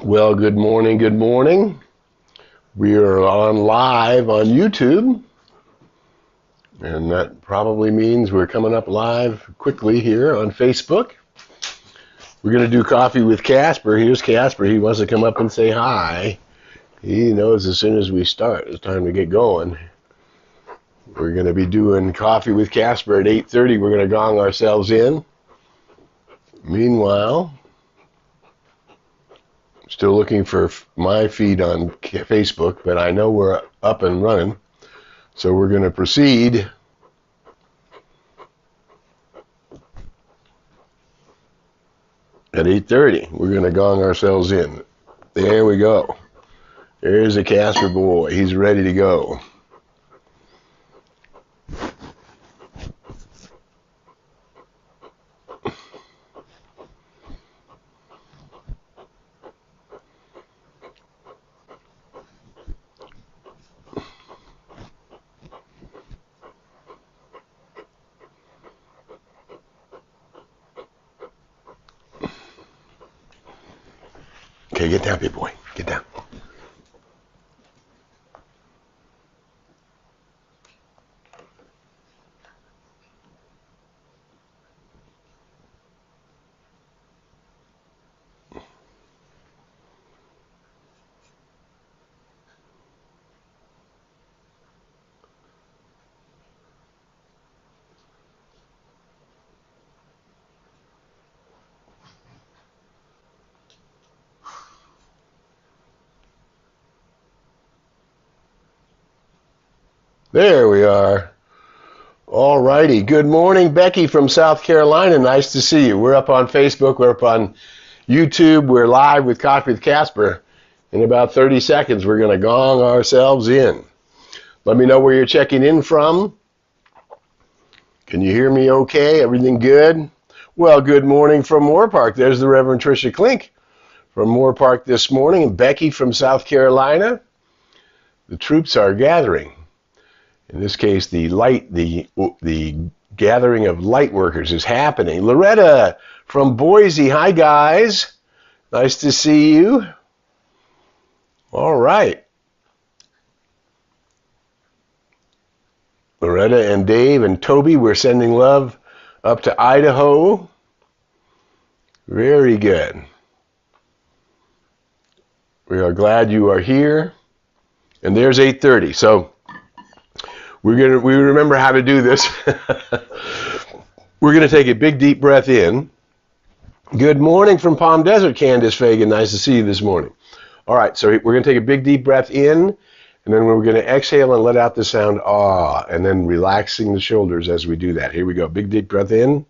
Well, good morning, good morning. We are on live on YouTube, and that probably means we're coming up live quickly here on Facebook. We're going to do coffee with Casper. Here's Casper. He wants to come up and say hi. He knows as soon as we start, it's time to get going. We're going to be doing coffee with Casper at 8:30. We're going to gong ourselves in. Meanwhile, still looking for my feed on Facebook, but I know we're up and running. So we're going to proceed. At 8:30, we're going to gong ourselves in. There we go. There's a Casper boy. He's ready to go. Okay, get down, big boy. Get down. There we are. All righty. Good morning, Becky from South Carolina. Nice to see you. We're up on Facebook. We're up on YouTube. We're live with Coffee with Casper. In about 30 seconds, we're going to gong ourselves in. Let me know where you're checking in from. Can you hear me okay? Everything good? Well, good morning from Moore Park. There's the Reverend Tricia Klink from Moore Park this morning. And Becky from South Carolina. The troops are gathering. In this case, the gathering of light workers is happening. Loretta from Boise. Hi, guys. Nice to see you. All right. Loretta and Dave and Toby, we're sending love up to Idaho. Very good. We are glad you are here. And there's 8:30. So we remember how to do this. We're going to take a big, deep breath in. Good morning from Palm Desert, Candace Fagan. Nice to see you this morning. All right, so we're going to take a big, deep breath in, and then we're going to exhale and let out the sound ah, and then relaxing the shoulders as we do that. Here we go. Big, deep breath in.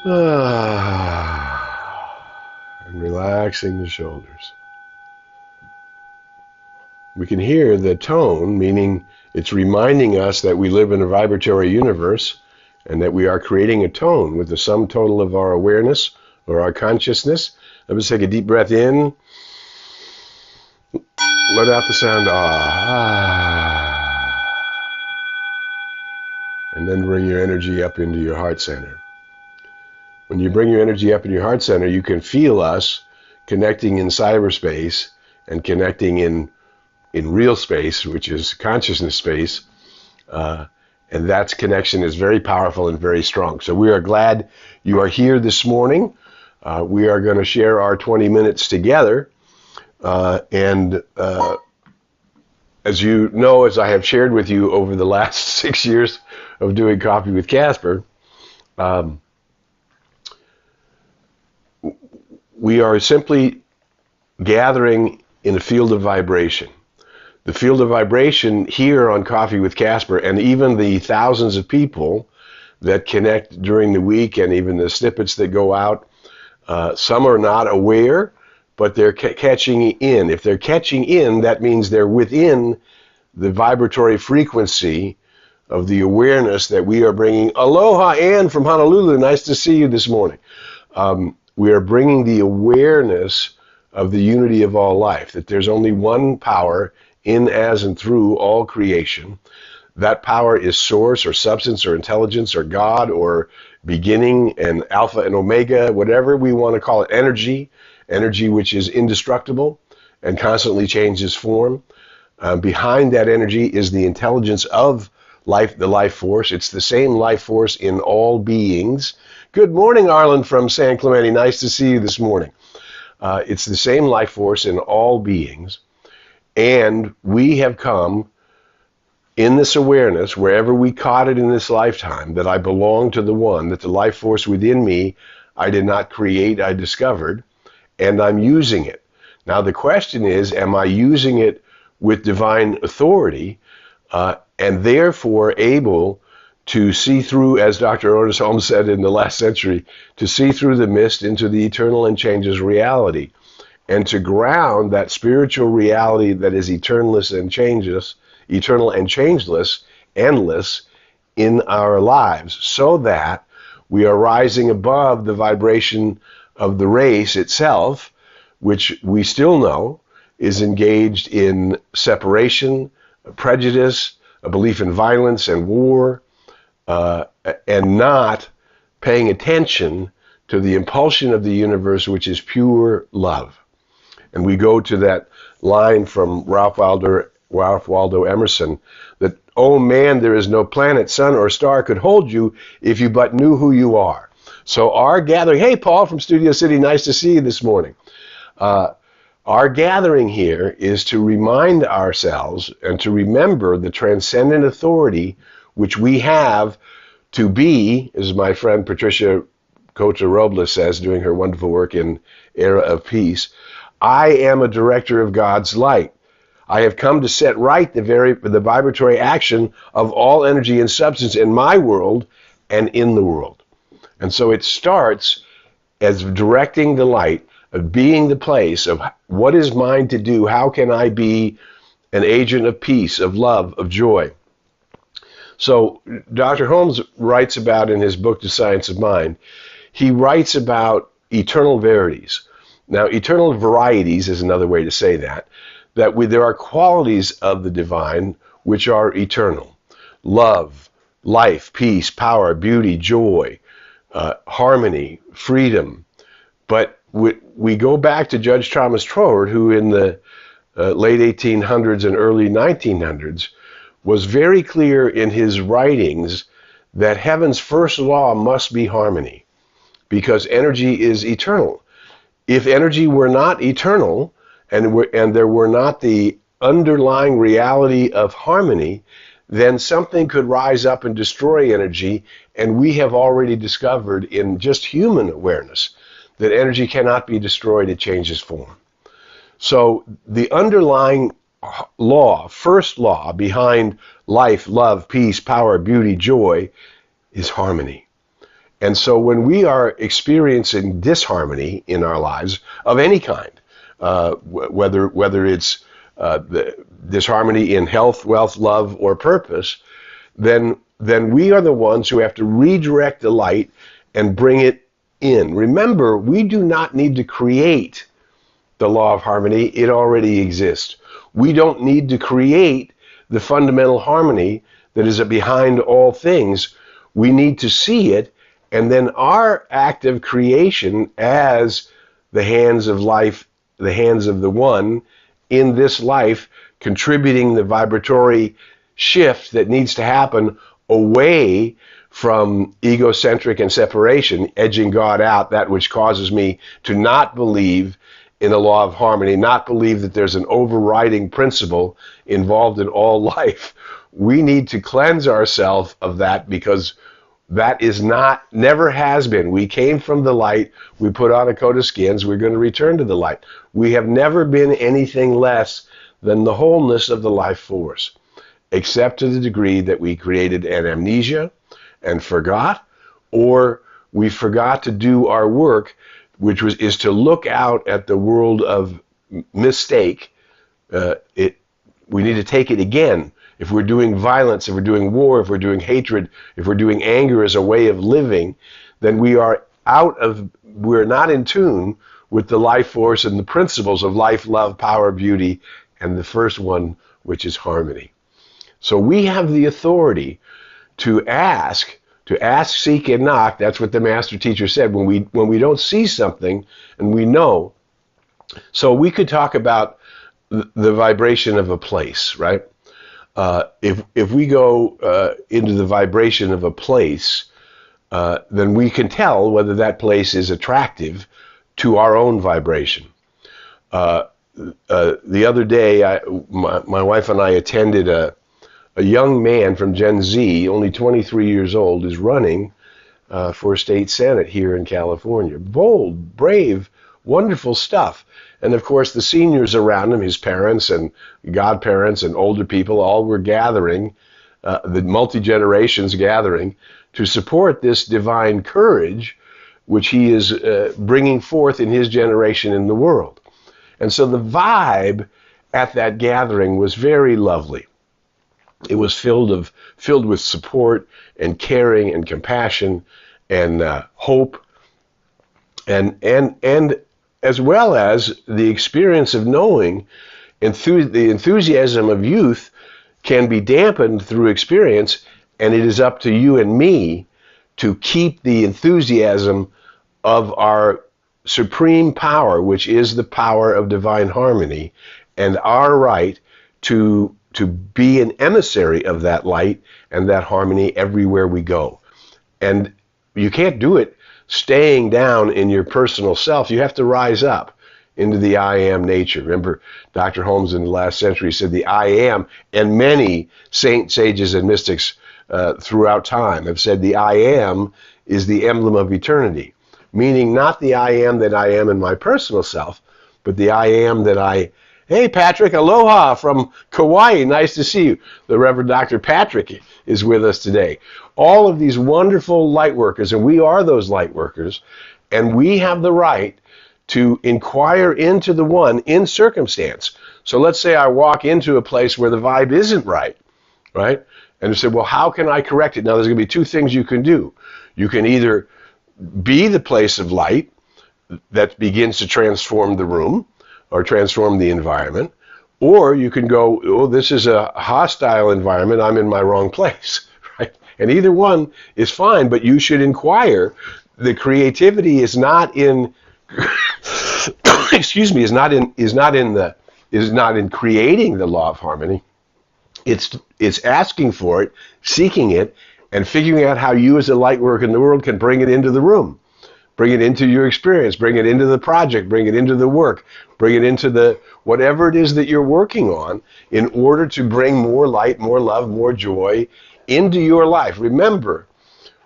Ah, and relaxing the shoulders. We can hear the tone, meaning it's reminding us that we live in a vibratory universe and that we are creating a tone with the sum total of our awareness or our consciousness. Let's take a deep breath in. Let out the sound ah. And then bring your energy up into your heart center. When you bring your energy up in your heart center, you can feel us connecting in cyberspace and connecting in real space, which is consciousness space, and that connection is very powerful and very strong. So we are glad you are here this morning. We are going to share our 20 minutes together, and as you know, as I have shared with you over the last 6 years of doing Coffee with Casper, we are simply gathering in a field of vibration. The field of vibration here on Coffee with Casper, and even the thousands of people that connect during the week, and even the snippets that go out, some are not aware, but they're catching in. If they're catching in, that means they're within the vibratory frequency of the awareness that we are bringing. Aloha, Ann from Honolulu. Nice to see you this morning. We are bringing the awareness of the unity of all life, that there's only one power in, as, and through all creation, That power is source or substance or intelligence or God or beginning and alpha and omega, whatever we want to call it, energy which is indestructible and constantly changes form. Behind that energy is the intelligence of life, the life force. It's the same life force in all beings. Good morning, Arlen from San Clemente. Nice to see you this morning. It's the same life force in all beings. And we have come in this awareness, wherever we caught it in this lifetime, that I belong to the one, that the life force within me I did not create, I discovered, and I'm using it. Now the question is, am I using it with divine authority and therefore able to see through, as Dr. Otis Holmes said in the last century, to see through the mist into the eternal and changes reality, and to ground that spiritual reality that is eternal and changeless, endless in our lives, so that we are rising above the vibration of the race itself, which we still know is engaged in separation, prejudice, a belief in violence and war, and not paying attention to the impulsion of the universe, which is pure love. And we go to that line from Ralph Waldo Emerson, that, oh man, there is no planet, sun, or star could hold you if you but knew who you are. So our gathering, hey, Paul from Studio City, nice to see you this morning. Our gathering here is to remind ourselves and to remember the transcendent authority which we have to be, as my friend Patricia Cota Robles says, doing her wonderful work in Era of Peace, I am a director of God's light. I have come to set right the vibratory action of all energy and substance in my world and in the world. And so it starts as directing the light, of being the place of what is mine to do, how can I be an agent of peace, of love, of joy. So Dr. Holmes writes about in his book, The Science of Mind, he writes about eternal verities. Now, eternal varieties is another way to say that there are qualities of the divine which are eternal. Love, life, peace, power, beauty, joy, harmony, freedom. But we go back to Judge Thomas Troward, who in the late 1800s and early 1900s was very clear in his writings that heaven's first law must be harmony, because energy is eternal. If energy were not eternal, and there were not the underlying reality of harmony, then something could rise up and destroy energy, and we have already discovered in just human awareness that energy cannot be destroyed, it changes form. So the underlying law, first law behind life, love, peace, power, beauty, joy is harmony. And so when we are experiencing disharmony in our lives of any kind, whether it's the disharmony in health, wealth, love, or purpose, then we are the ones who have to redirect the light and bring it in. Remember, we do not need to create the law of harmony. It already exists. We don't need to create the fundamental harmony that is behind all things. We need to see it, and then our act of creation as the hands of life, the hands of the one in this life, contributing the vibratory shift that needs to happen away from egocentric and separation, edging God out, that which causes me to not believe in a law of harmony, not believe that there's an overriding principle involved in all life. We need to cleanse ourselves of that, because that is not, never has been. We came from the light, we put on a coat of skins, we're going to return to the light. We have never been anything less than the wholeness of the life force, except to the degree that we created an amnesia and forgot, or we forgot to do our work, which is to look out at the world of mistake. We need to take it again. If we're doing violence, if we're doing war, if we're doing hatred, if we're doing anger as a way of living, then we're not in tune with the life force and the principles of life, love, power, beauty, and the first one, which is harmony. So we have the authority to ask, seek, and knock. That's what the master teacher said. When we don't see something and we know. So we could talk about the vibration of a place, right? If we go into the vibration of a place, then we can tell whether that place is attractive to our own vibration. The other day, my wife and I attended a young man from Gen Z, only 23 years old, is running for state senate here in California. Bold, brave, wonderful stuff. And of course, the seniors around him, his parents and godparents and older people, all were gathering, the multi-generations gathering, to support this divine courage which he is bringing forth in his generation in the world. And so the vibe at that gathering was very lovely. It was filled with support and caring and compassion and hope, and as well as the experience of knowing the enthusiasm of youth can be dampened through experience, and it is up to you and me to keep the enthusiasm of our supreme power, which is the power of divine harmony, and our right to be an emissary of that light and that harmony everywhere we go. And you can't do it staying down in your personal self. You have to rise up into the I am nature. Remember, Dr. Holmes in the last century said the I am, and many saints, sages, and mystics throughout time have said the I am is the emblem of eternity, meaning not the I am that I am in my personal self, but the I am that I... Hey, Patrick, aloha from Kauai. Nice to see you. The Reverend Dr. Patrick is with us today. All of these wonderful light workers, and we are those light workers, and we have the right to inquire into the one in circumstance. So let's say I walk into a place where the vibe isn't right? And you say, well, how can I correct it? Now, there's going to be two things you can do. You can either be the place of light that begins to transform the room, or transform the environment, or you can go, oh, this is a hostile environment, I'm in my wrong place, right? And either one is fine, but you should inquire. The creativity is not in, excuse me, is not in creating the law of harmony. It's asking for it, seeking it, and figuring out how you as a light worker in the world can bring it into the room. Bring it into your experience, bring it into the project, bring it into the work, bring it into the whatever it is that you're working on in order to bring more light, more love, more joy into your life. Remember,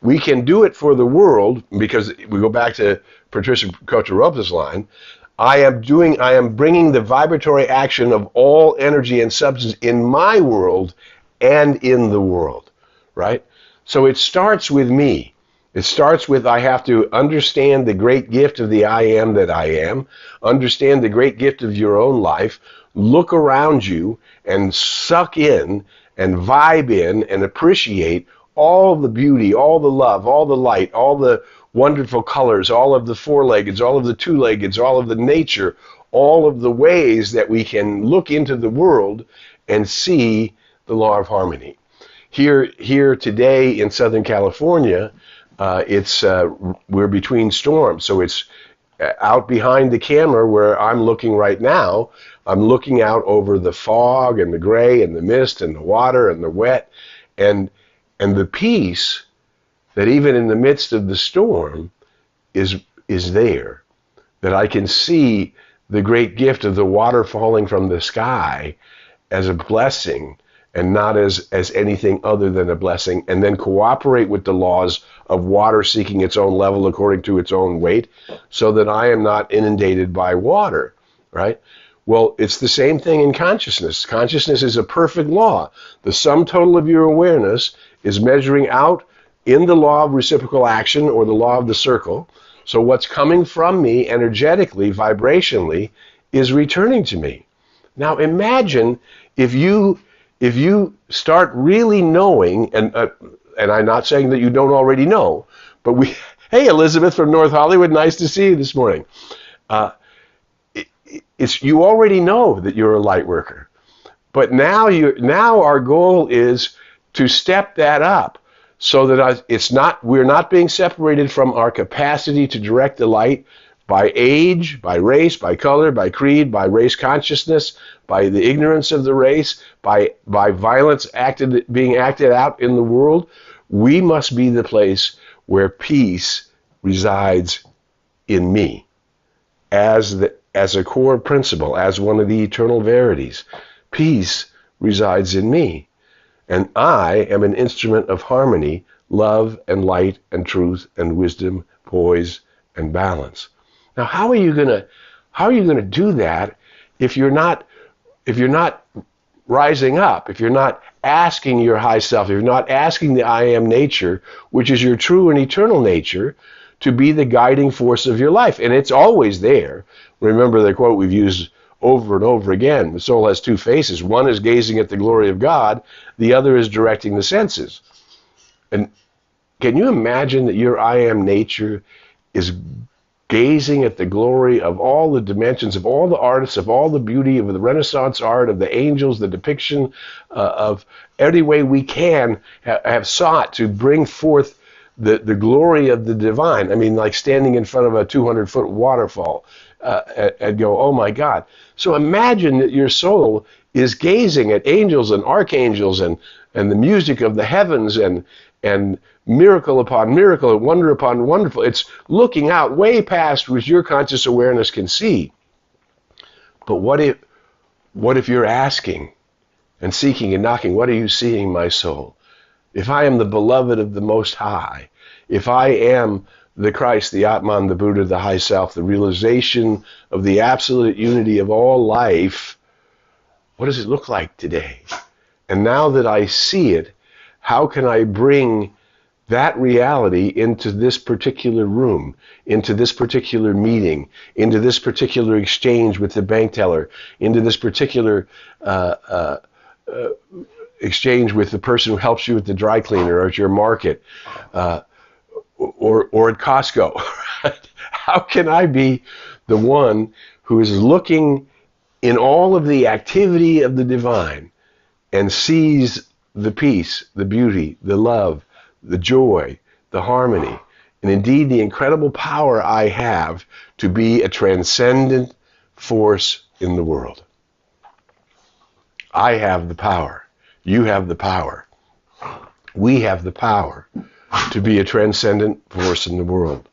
we can do it for the world because we go back to Patricia Cotaropa's line, I am bringing the vibratory action of all energy and substance in my world and in the world, right? So it starts with me. It starts with I have to understand the great gift of the I am that I am, understand the great gift of your own life, look around you and suck in and vibe in and appreciate all the beauty, all the love, all the light, all the wonderful colors, all of the four-leggeds, all of the two-leggeds, all of the nature, all of the ways that we can look into the world and see the law of harmony. Here today in Southern California, we're between storms, so it's out behind the camera where I'm looking right now. I'm looking out over the fog and the gray and the mist and the water and the wet and the peace that even in the midst of the storm is there, that I can see the great gift of the water falling from the sky as a blessing and not as anything other than a blessing, and then cooperate with the laws of water seeking its own level according to its own weight, so that I am not inundated by water, right? Well, it's the same thing in consciousness. Consciousness is a perfect law. The sum total of your awareness is measuring out in the law of reciprocal action or the law of the circle. So what's coming from me energetically, vibrationally, is returning to me. Now imagine if you start really knowing, and I'm not saying that you don't already know, but hey, Elizabeth from North Hollywood, nice to see you this morning. You already know that you're a light worker. But now our goal is to step that up so that we're not being separated from our capacity to direct the light by age, by race, by color, by creed, by race consciousness, by the ignorance of the race, by violence being acted out in the world. We must be the place where peace resides in me as a core principle, as one of the eternal verities. Peace resides in me, and I am an instrument of harmony, love, and light, and truth, and wisdom, poise, and balance. Now, how are you gonna do that if you're not rising up, if you're not asking your high self, if you're not asking the I am nature, which is your true and eternal nature, to be the guiding force of your life? And it's always there. Remember the quote we've used over and over again: the soul has two faces. One is gazing at the glory of God, the other is directing the senses. And can you imagine that your I am nature is gazing at the glory of all the dimensions, of all the artists, of all the beauty of the Renaissance art, of the angels, the depiction of every way we can have sought to bring forth the glory of the divine? I mean, like standing in front of a 200-foot waterfall and go, oh my God. So imagine that your soul is gazing at angels and archangels and the music of the heavens and miracle upon miracle and wonder upon wonderful. It's looking out way past what your conscious awareness can see. But what if you're asking and seeking and knocking? What are you seeing, my soul? If I am the beloved of the Most High, if I am the Christ, the Atman, the Buddha, the High Self, the realization of the absolute unity of all life, what does it look like today? And now that I see it, how can I bring that reality into this particular room, into this particular meeting, into this particular exchange with the bank teller, into this particular exchange with the person who helps you at the dry cleaner or at your market, or at Costco? How can I be the one who is looking in all of the activity of the divine and sees the peace, the beauty, the love, the joy, the harmony, and indeed the incredible power I have to be a transcendent force in the world? I have the power. You have the power. We have the power to be a transcendent force in the world,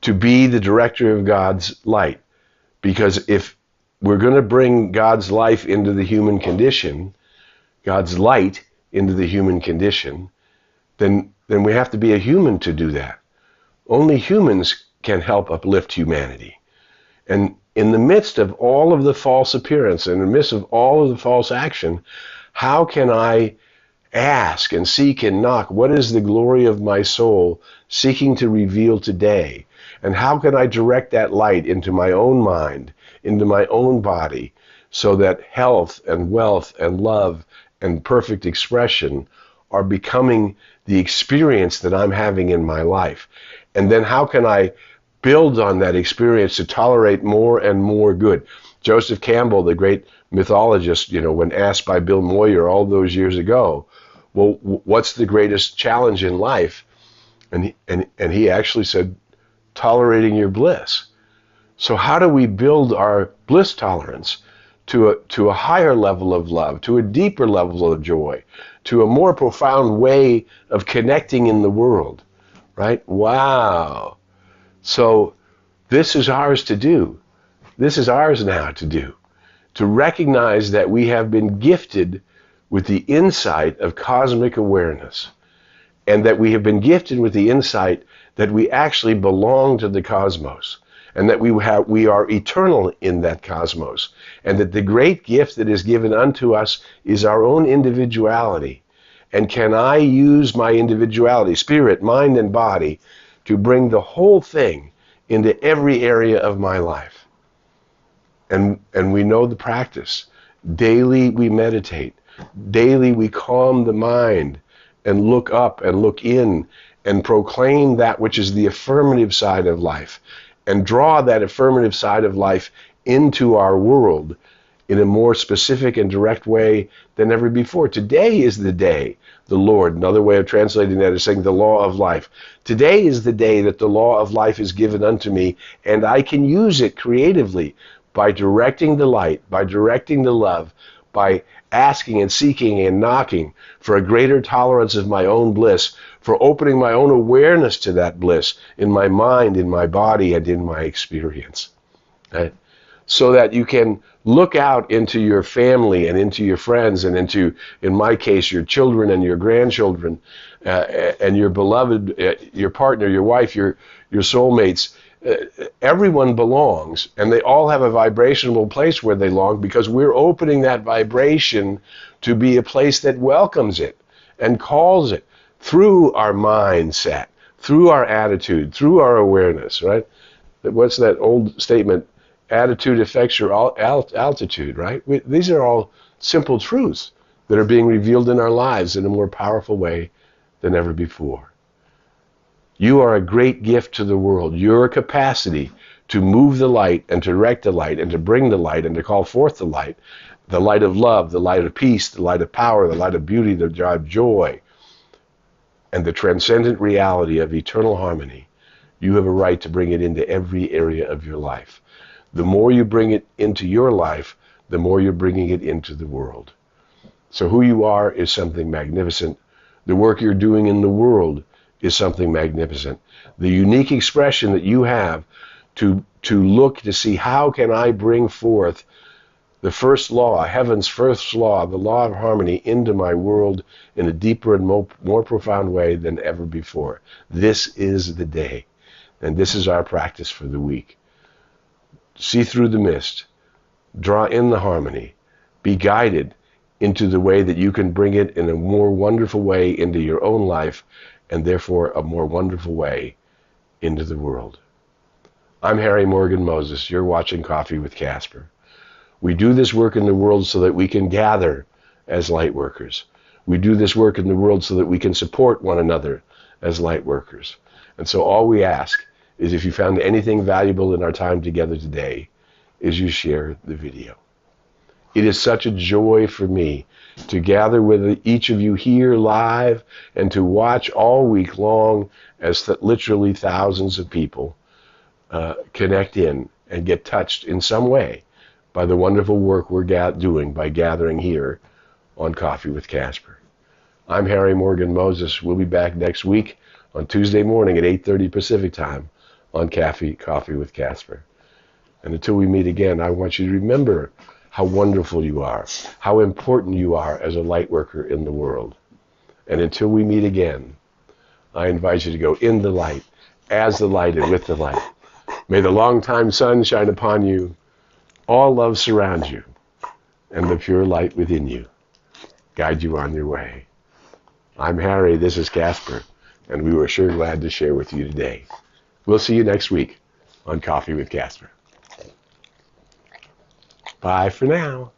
to be the director of God's light. Because if we're going to bring God's life into the human condition, God's light into the human condition, then we have to be a human to do that. Only humans can help uplift humanity. And in the midst of all of the false appearance, in the midst of all of the false action, how can I ask and seek and knock? What is the glory of my soul seeking to reveal today? And how can I direct that light into my own mind, into my own body, so that health and wealth and love and perfect expression are becoming the experience that I'm having in my life? And then how can I build on that experience to tolerate more and more good? Joseph Campbell, the great mythologist, when asked by Bill Moyer all those years ago, well, what's the greatest challenge in life? And he actually said, tolerating your bliss. So how do we build our bliss tolerance to a higher level of love, to a deeper level of joy, to a more profound way of connecting in the world, right? Wow. So this is ours to do. This is ours now to do, to recognize that we have been gifted with the insight of cosmic awareness, and that we have been gifted with the insight that we actually belong to the cosmos, and that we are eternal in that cosmos, and that the great gift that is given unto us is our own individuality. And can I use my individuality, spirit, mind, and body, to bring the whole thing into every area of my life? And we know the practice. Daily we meditate. Daily we calm the mind and look up and look in and proclaim that which is the affirmative side of life, and draw that affirmative side of life into our world in a more specific and direct way than ever before. Today is the day the Lord, another way of translating that is saying the law of life. Today is the day that the law of life is given unto me, and I can use it creatively by directing the light, by directing the love, by asking and seeking and knocking for a greater tolerance of my own bliss, for opening my own awareness to that bliss in my mind, in my body, and in my experience. Right? So that you can look out into your family and into your friends and into, in my case, your children and your grandchildren and your beloved, your partner, your wife, your soulmates. Everyone belongs, and they all have a vibrational place where they belong because we're opening that vibration to be a place that welcomes it and calls it through our mindset, through our attitude, through our awareness, right? What's that old statement? Attitude affects your altitude, right? These are all simple truths that are being revealed in our lives in a more powerful way than ever before. You are a great gift to the world. Your capacity to move the light and to direct the light and to bring the light and to call forth the light of love, the light of peace, the light of power, the light of beauty, the light of joy, and the transcendent reality of eternal harmony, you have a right to bring it into every area of your life. The more you bring it into your life, the more you're bringing it into the world. So who you are is something magnificent. The work you're doing in the world is something magnificent. The unique expression that you have to look to see how can I bring forth the first law, heaven's first law, the law of harmony into my world in a deeper and more profound way than ever before. This is the day, and this is our practice for the week. See through the mist, draw in the harmony, be guided into the way that you can bring it in a more wonderful way into your own life, and therefore a more wonderful way into the world. I'm Harry Morgan Moses. You're watching Coffee with Casper. We do this work in the world so that we can gather as light workers. We do this work in the world so that we can support one another as light workers. And so all we ask is if you found anything valuable in our time together today, is you share the video. It is such a joy for me to gather with each of you here live and to watch all week long as literally thousands of people connect in and get touched in some way by the wonderful work we're doing by gathering here on Coffee with Casper. I'm Harry Morgan Moses. We'll be back next week on Tuesday morning at 8:30 Pacific time on Coffee with Casper. And until we meet again, I want you to remember how wonderful you are, how important you are as a light worker in the world. And until we meet again, I invite you to go in the light, as the light and with the light. May the long-time sun shine upon you, all love surround you, and the pure light within you guide you on your way. I'm Harry, this is Casper, and we were sure glad to share with you today. We'll see you next week on Coffee with Casper. Bye for now.